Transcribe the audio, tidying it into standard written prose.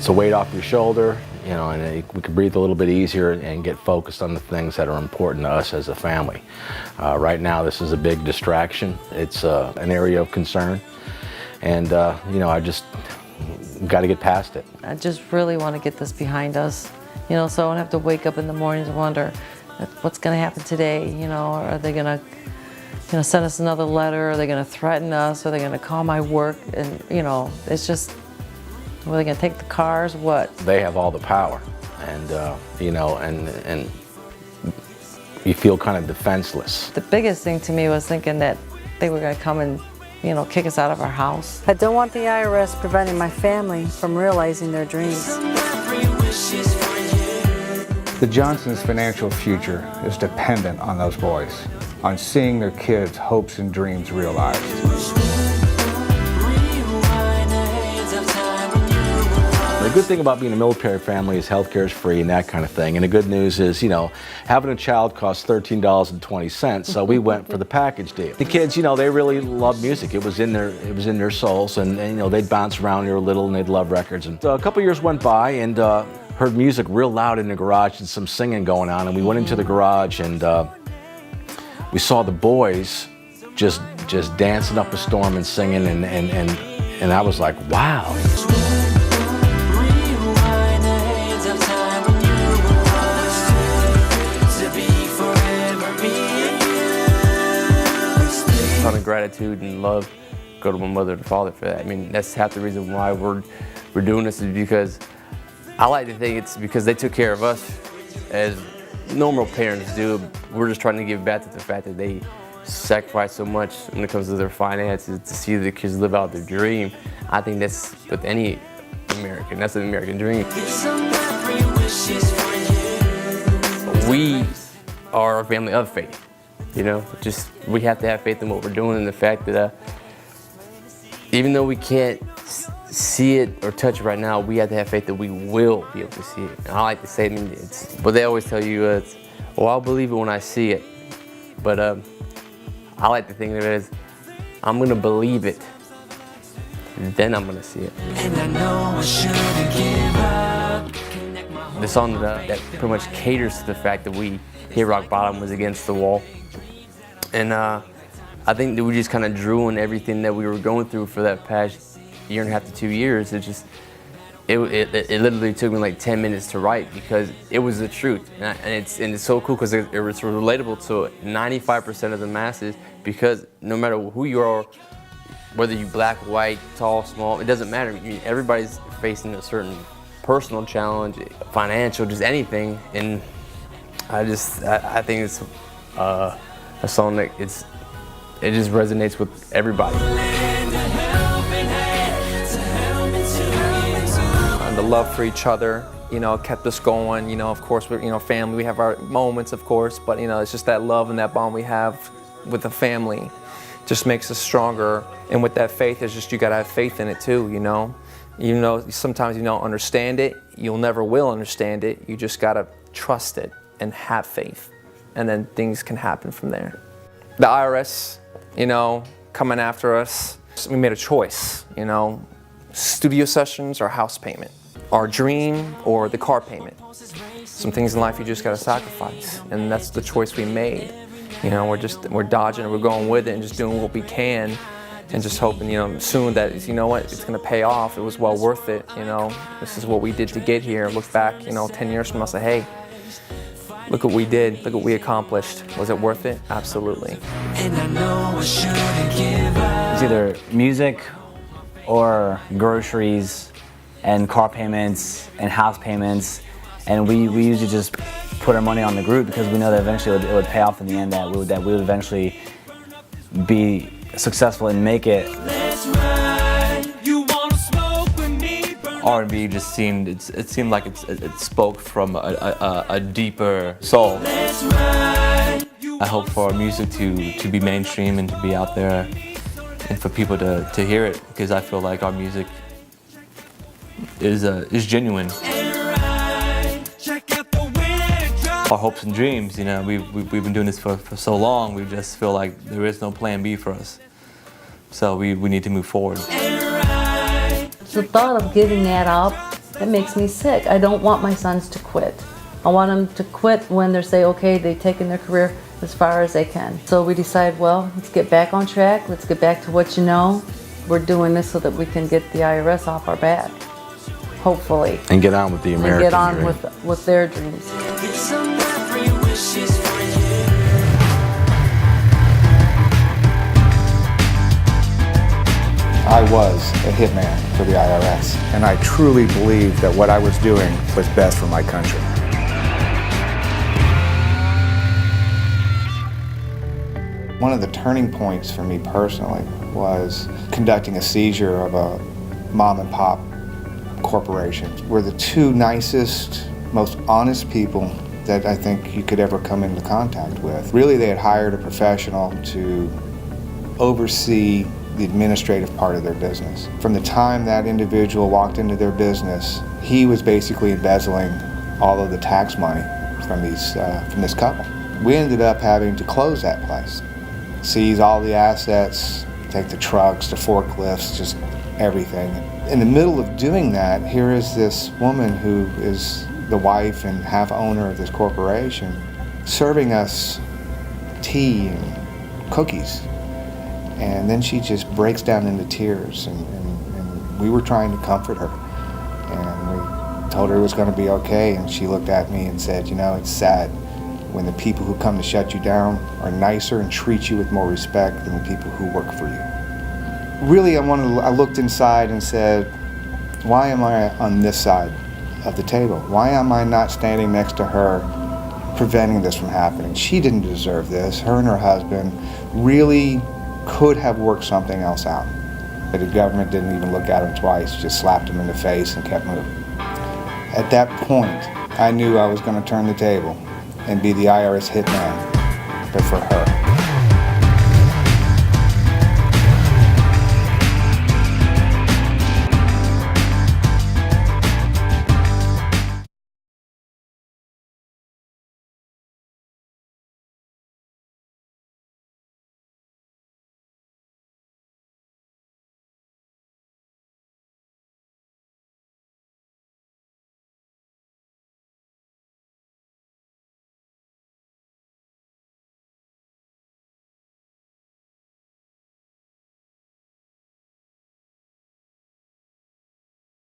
it's a weight off your shoulder, you know, and we can breathe a little bit easier and get focused on the things that are important to us as a family. Right now, this is a big distraction. It's an area of concern, and you know, I just got to get past it. I just really want to get this behind us, you know, so I don't have to wake up in the mornings and wonder what's going to happen today. You know, are they going to send us another letter? Are they going to threaten us? Are they going to call my work? And you know, it's just, are they going to take the cars? What? They have all the power, and you know, and you feel kind of defenseless. The biggest thing to me was thinking that they were going to come and, you know, kick us out of our house. I don't want the IRS preventing my family from realizing their dreams. The Johnsons' financial future is dependent on those boys, on seeing their kids' hopes and dreams realized. The good thing about being a military family is healthcare is free and that kind of thing. And the good news is, you know, having a child costs $13.20, so we went for the package deal. The kids, you know, they really love music. It was in their souls, and you know, they'd bounce around when they were little and they'd love records. And a couple years went by, and heard music real loud in the garage and some singing going on. And we went into the garage, and we saw the boys just dancing up a storm and singing, and I was like, wow. A ton of gratitude and love go to my mother and father for that. I mean, that's half the reason why we're doing this, is because I like to think it's because they took care of us as normal parents do. We're just trying to give back to the fact that they sacrifice so much when it comes to their finances to see the kids live out their dream. I think that's with any American. That's an American dream. We are a family of faith. You know, just we have to have faith in what we're doing, and the fact that even though we can't see it or touch it right now, we have to have faith that we will be able to see it. And I like to say, I mean, it's what they always tell you, well, I'll believe it when I see it. But I like to think of it as, I'm gonna believe it, then I'm gonna see it. And I know I shouldn't give up. The song that pretty much caters to the fact that we hit rock bottom was Against the Wall. And I think that we just kind of drew on everything that we were going through for that past year and a half to 2 years. It literally took me like 10 minutes to write, because it was the truth. And it's so cool because it's relatable to 95% of the masses, because no matter who you are, whether you're black, white, tall, small, it doesn't matter. I mean, everybody's facing a certain personal challenge, financial, just anything. And I think it's a song that it just resonates with everybody. And the love for each other, you know, kept us going. You know, of course, we're, you know, family. We have our moments, of course, but you know, it's just that love and that bond we have with the family just makes us stronger. And with that faith, it's just you gotta have faith in it too. You know, sometimes you don't understand it. You'll never will understand it. You just gotta trust it and have faith. And then things can happen from there. The IRS, you know, coming after us, we made a choice, you know, studio sessions or house payment, our dream or the car payment. Some things in life you just gotta sacrifice, and that's the choice we made. You know, we're dodging and we're going with it and just doing what we can, and just hoping, you know, soon that, you know what, it's gonna pay off. It was well worth it, you know. This is what we did to get here. Look back, you know, 10 years from now, say, hey, look what we did, look what we accomplished. Was it worth it? Absolutely. And I know I shouldn't give up. It's either music or groceries and car payments and house payments. And we usually just put our money on the group, because we know that eventually it would pay off in the end, that we would eventually be successful and make it. R&B just seemed, it seemed like it spoke from a deeper soul. I hope for our music to be mainstream and to be out there, and for people to hear it, because I feel like our music is genuine. Our hopes and dreams, you know, we've been doing this for so long, we just feel like there is no plan B for us. So we need to move forward. The thought of giving that up It makes me sick. I don't want my sons to quit. I want them to quit when they say, okay, they've taken their career as far as they can. So we decide, well, let's get back on track. Let's get back to what you know. We're doing this so that we can get the IRS off our back, hopefully. And get on with the American And get on dream. with their dreams. I was a hitman for the IRS, and I truly believed that what I was doing was best for my country. One of the turning points for me personally was conducting a seizure of a mom and pop corporation. We're the two nicest, most honest people that I think you could ever come into contact with. Really, they had hired a professional to oversee the administrative part of their business. From the time that individual walked into their business, he was basically embezzling all of the tax money from this couple. We ended up having to close that place, seize all the assets, take the trucks, the forklifts, just everything. In the middle of doing that, here is this woman who is the wife and half owner of this corporation serving us tea and cookies. And then she just breaks down into tears, and we were trying to comfort her. And we told her it was going to be okay, and she looked at me and said, you know, it's sad when the people who come to shut you down are nicer and treat you with more respect than the people who work for you. Really, I looked inside and said, why am I on this side of the table? Why am I not standing next to her, preventing this from happening? She didn't deserve this. Her and her husband really could have worked something else out. But the government didn't even look at him twice, just slapped him in the face and kept moving. At that point, I knew I was going to turn the table and be the IRS hitman, but for her.